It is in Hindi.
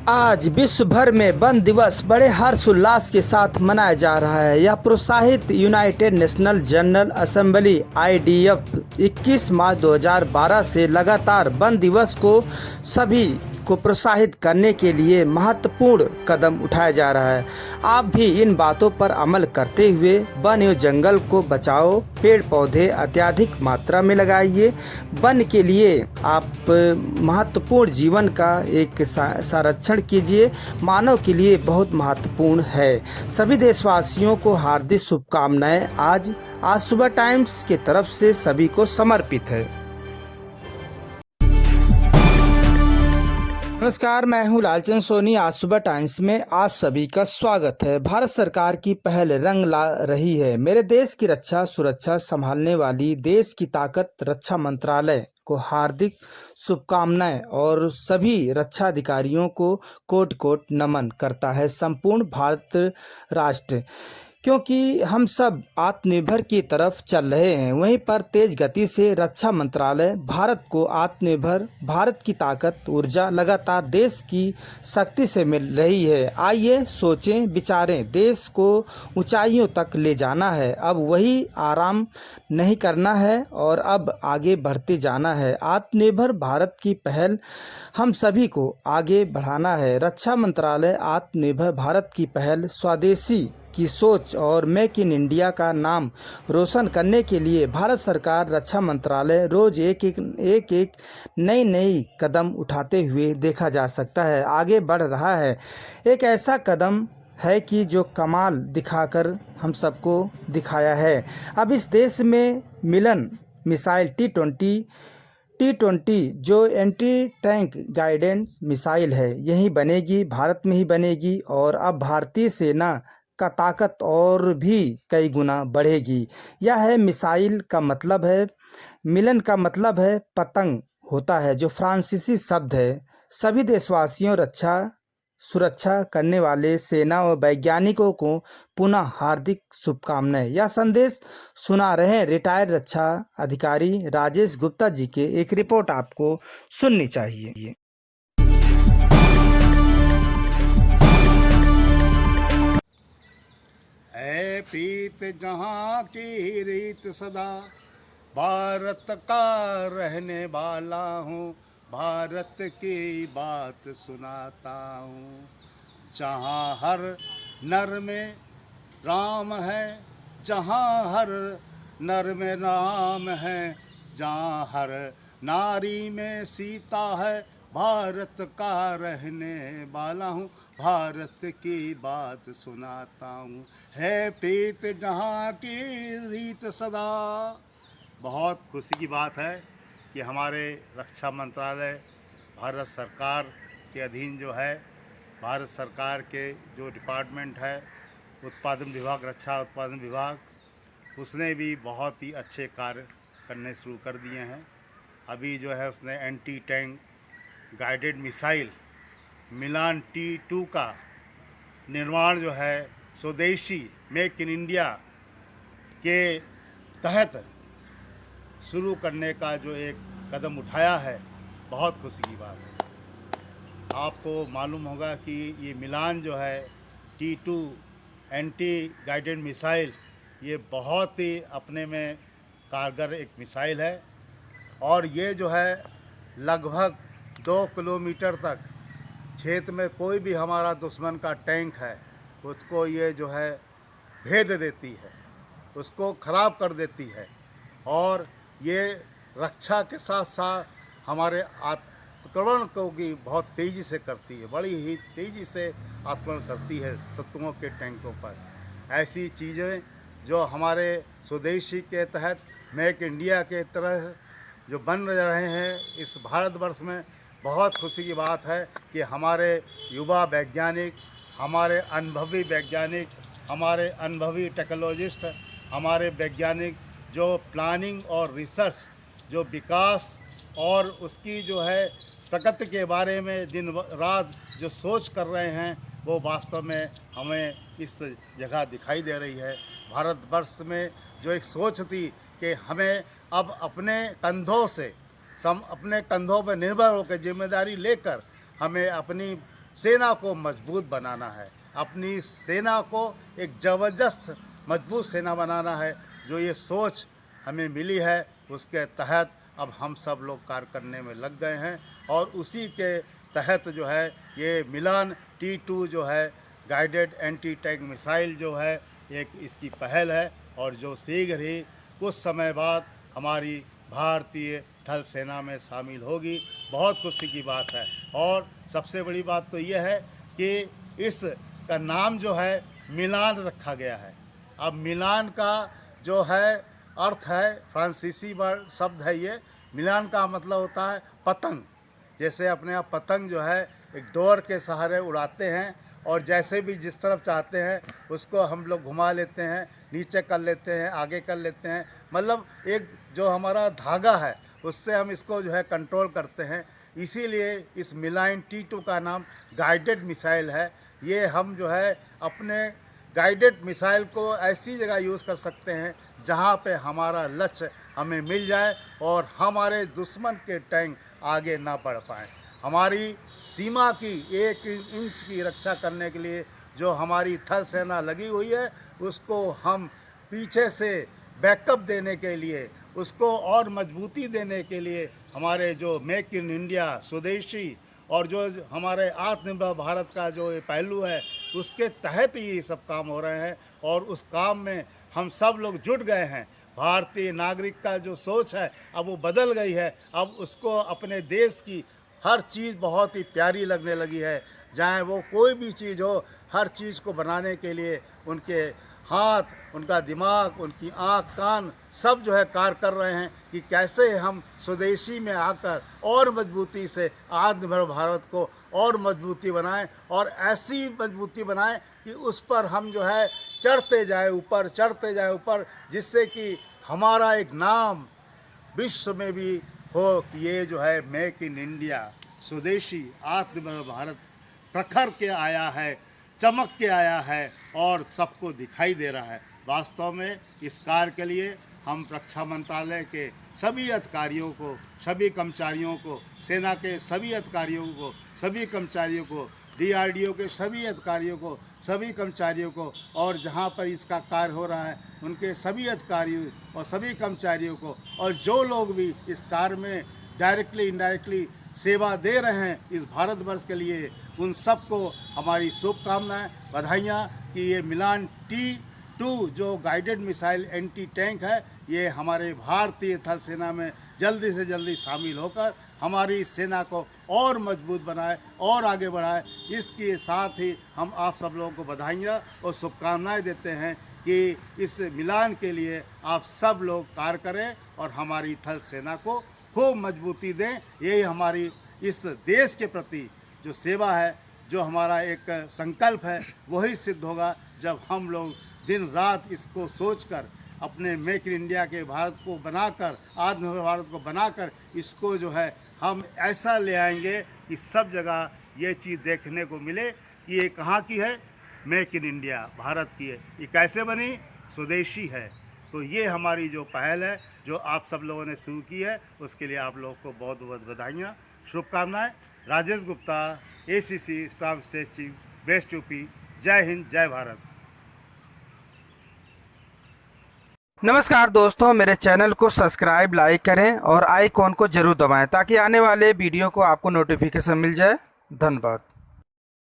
आज विश्व भर में वन दिवस बड़े हर्षोल्लास के साथ मनाया जा रहा है। यह प्रोत्साहित United national general assembly (IDF) 21 मार्च 2012 से लगातार वन दिवस को सभी को प्रोत्साहित करने के लिए महत्वपूर्ण कदम उठाया जा रहा है। आप भी इन बातों पर अमल करते हुए वन एवं जंगल को बचाओ, पेड़ पौधे अत्यधिक मात्रा में लगाइए। वन के लिए आप महत्वपूर्ण जीवन का एक संरक्षण कीजिए, मानव के लिए बहुत महत्वपूर्ण है। सभी देशवासियों को हार्दिक शुभकामनाएं आज सुबह टाइम्स की तरफ से सभी को समर्पित है। नमस्कार, मैं हूं लालचंद सोनी। आज सुबह टाइम्स में आप सभी का स्वागत है। भारत सरकार की पहल रंग ला रही है। मेरे देश की रक्षा सुरक्षा संभालने वाली देश की ताकत रक्षा मंत्रालय को हार्दिक शुभकामनाएं और सभी रक्षा अधिकारियों को कोटि कोटि नमन करता है संपूर्ण भारत राष्ट्र, क्योंकि हम सब आत्मनिर्भर की तरफ चल रहे हैं। वहीं पर तेज गति से रक्षा मंत्रालय भारत को आत्मनिर्भर भारत की ताकत ऊर्जा लगातार देश की शक्ति से मिल रही है। आइए सोचें विचारें, देश को ऊंचाइयों तक ले जाना है। अब वही आराम नहीं करना है और अब आगे बढ़ते जाना है। आत्मनिर्भर भारत की पहल हम सभी को आगे बढ़ाना है। रक्षा मंत्रालय आत्मनिर्भर भारत की पहल स्वदेशी की सोच और मेक इन इंडिया का नाम रोशन करने के लिए भारत सरकार रक्षा मंत्रालय रोज एक नई कदम उठाते हुए देखा जा सकता है आगे बढ़ रहा है। एक ऐसा कदम है कि जो कमाल दिखाकर हम सबको दिखाया है। अब इस देश में मिलन मिसाइल T-20 जो एंटी टैंक गाइडेंस मिसाइल है, यही बनेगी, भारत में ही बनेगी। और अब भारतीय सेना का ताकत और भी कई गुना बढ़ेगी। यह है मिसाइल का मतलब है, मिलन का मतलब है पतंग होता है, जो फ्रांसीसी शब्द है। सभी देशवासियों रक्षा सुरक्षा करने वाले सेना और वैज्ञानिकों को पुनः हार्दिक शुभकामनाएं। यह संदेश सुना रहे रिटायर्ड रक्षा अधिकारी राजेश गुप्ता जी के एक रिपोर्ट आपको सुननी चाहिए। है पीत जहाँ की रीत सदा, भारत का रहने वाला हूँ, भारत की बात सुनाता हूँ। जहाँ हर नर में राम है, जहाँ हर नर में राम है, जहाँ हर नारी में सीता है, भारत का रहने वाला हूँ, भारत की बात सुनाता हूँ। है प्रीत जहाँ की रीत सदा। बहुत खुशी की बात है कि हमारे रक्षा मंत्रालय भारत सरकार के अधीन जो है, भारत सरकार के जो डिपार्टमेंट है उत्पादन विभाग, रक्षा उत्पादन विभाग, उसने भी बहुत ही अच्छे कार्य करने शुरू कर दिए हैं। अभी जो है उसने एंटी टैंक गाइडेड मिसाइल मिलान T-2 का निर्माण जो है स्वदेशी मेक इन इंडिया के तहत शुरू करने का जो एक कदम उठाया है, बहुत खुशी की बात है। आपको मालूम होगा कि ये मिलान जो है T-2 एंटी गाइडेड मिसाइल, ये बहुत ही अपने में कारगर एक मिसाइल है। और ये जो है लगभग 2 किलोमीटर तक क्षेत्र में कोई भी हमारा दुश्मन का टैंक है, उसको ये जो है भेद देती है, उसको ख़राब कर देती है। और ये रक्षा के साथ साथ हमारे आक्रमण को भी बहुत तेज़ी से करती है, बड़ी ही तेज़ी से आक्रमण करती है शत्रुओं के टैंकों पर। ऐसी चीज़ें जो हमारे स्वदेशी के तहत मेक इंडिया के तरह जो बन रहे हैं इस भारतवर्ष में, बहुत खुशी की बात है कि हमारे युवा वैज्ञानिक, हमारे अनुभवी वैज्ञानिक, हमारे अनुभवी टेक्नोलॉजिस्ट, हमारे वैज्ञानिक जो प्लानिंग और रिसर्च, जो विकास और उसकी जो है प्रगति के बारे में दिन रात जो सोच कर रहे हैं, वो वास्तव में हमें इस जगह दिखाई दे रही है। भारतवर्ष में जो एक सोच थी कि हमें अब अपने कंधों से, हम अपने कंधों पर निर्भर होकर जिम्मेदारी लेकर हमें अपनी सेना को मजबूत बनाना है, अपनी सेना को एक ज़बरदस्त मजबूत सेना बनाना है। जो ये सोच हमें मिली है उसके तहत अब हम सब लोग कार्य करने में लग गए हैं और उसी के तहत जो है ये मिलान T2 जो है गाइडेड एंटी टैंक मिसाइल जो है एक इसकी पहल है और जो शीघ्र ही कुछ समय बाद हमारी भारतीय थल सेना में शामिल होगी। बहुत खुशी की बात है और सबसे बड़ी बात तो यह है कि इसका नाम जो है मिलान रखा गया है। अब मिलान का जो है अर्थ है फ्रांसीसी वर्ड शब्द है ये। मिलान का मतलब होता है पतंग। जैसे अपने यहाँ पतंग जो है एक डोर के सहारे उड़ाते हैं और जैसे भी जिस तरफ चाहते हैं उसको हम लोग घुमा लेते हैं, नीचे कर लेते हैं, आगे कर लेते हैं। मतलब एक जो हमारा धागा है उससे हम इसको जो है कंट्रोल करते हैं। इसीलिए इस मिलान T2 का नाम गाइडेड मिसाइल है। ये हम जो है अपने गाइडेड मिसाइल को ऐसी जगह यूज़ कर सकते हैं जहाँ पे हमारा लक्ष्य हमें मिल जाए और हमारे दुश्मन के टैंक आगे ना बढ़ पाएँ। हमारी सीमा की 1 इंच की रक्षा करने के लिए जो हमारी थल सेना लगी हुई है उसको हम पीछे से बैकअप देने के लिए, उसको और मजबूती देने के लिए हमारे जो मेक इन इंडिया स्वदेशी और जो हमारे आत्मनिर्भर भारत का जो ये पहलू है उसके तहत ही ये सब काम हो रहे हैं और उस काम में हम सब लोग जुट गए हैं। भारतीय नागरिक का जो सोच है अब वो बदल गई है। अब उसको अपने देश की हर चीज़ बहुत ही प्यारी लगने लगी है। चाहे वो कोई भी चीज़ हो, हर चीज़ को बनाने के लिए उनके हाथ, उनका दिमाग, उनकी आँख, कान सब जो है कार्य कर रहे हैं कि कैसे हम स्वदेशी में आकर और मजबूती से आत्मनिर्भर भारत को और मजबूती बनाएं और ऐसी मजबूती बनाएं कि उस पर हम जो है चढ़ते जाए ऊपर, चढ़ते जाए ऊपर, जिससे कि हमारा एक नाम विश्व में भी हो कि ये जो है मेक इन इंडिया स्वदेशी आत्मनिर्भर भारत प्रखर के आया है, चमक के आया है और सबको दिखाई दे रहा है। वास्तव में इस कार्य के लिए हम रक्षा मंत्रालय के सभी अधिकारियों को, सभी कर्मचारियों को, सेना के सभी अधिकारियों को, सभी कर्मचारियों को, DRDO के सभी अधिकारियों को, सभी कर्मचारियों को और जहां पर इसका कार्य हो रहा है उनके सभी अधिकारियों और सभी कर्मचारियों को और जो लोग भी इस कार्य में डायरेक्टली इनडायरेक्टली सेवा दे रहे हैं इस भारतवर्ष के लिए, उन सबको हमारी शुभकामनाएं, बधाइयाँ कि ये मिलान T2 जो गाइडेड मिसाइल एंटी टैंक है ये हमारे भारतीय थल सेना में जल्दी से जल्दी शामिल होकर हमारी सेना को और मजबूत बनाए और आगे बढ़ाए। इसके साथ ही हम आप सब लोगों को बधाइयाँ और शुभकामनाएं देते हैं कि इस मिलान के लिए आप सब लोग कार्य करें और हमारी थल सेना को खूब मजबूती दें। यही हमारी इस देश के प्रति जो सेवा है, जो हमारा एक संकल्प है, वही सिद्ध होगा जब हम लोग दिन रात इसको सोचकर अपने मेक इन इंडिया के भारत को बनाकर, आत्मनिर्भर भारत को बनाकर इसको जो है हम ऐसा ले आएंगे कि सब जगह ये चीज़ देखने को मिले कि ये कहाँ की है, मेक इन इंडिया भारत की है। ये कैसे बनी, स्वदेशी है। तो ये हमारी जो पहल है जो आप सब लोगों ने शुरू की है उसके लिए आप लोगों को बहुत बहुत बधाइयाँ, शुभकामनाएं। Rajesh Gupta, ACC staff state chief, best UP. जय हिंद, जय भारत। नमस्कार दोस्तों, मेरे चैनल को सब्सक्राइब, लाइक करें और आइकॉन को जरूर दबाएं ताकि आने वाले वीडियो को आपको नोटिफिकेशन मिल जाए। धन्यवाद।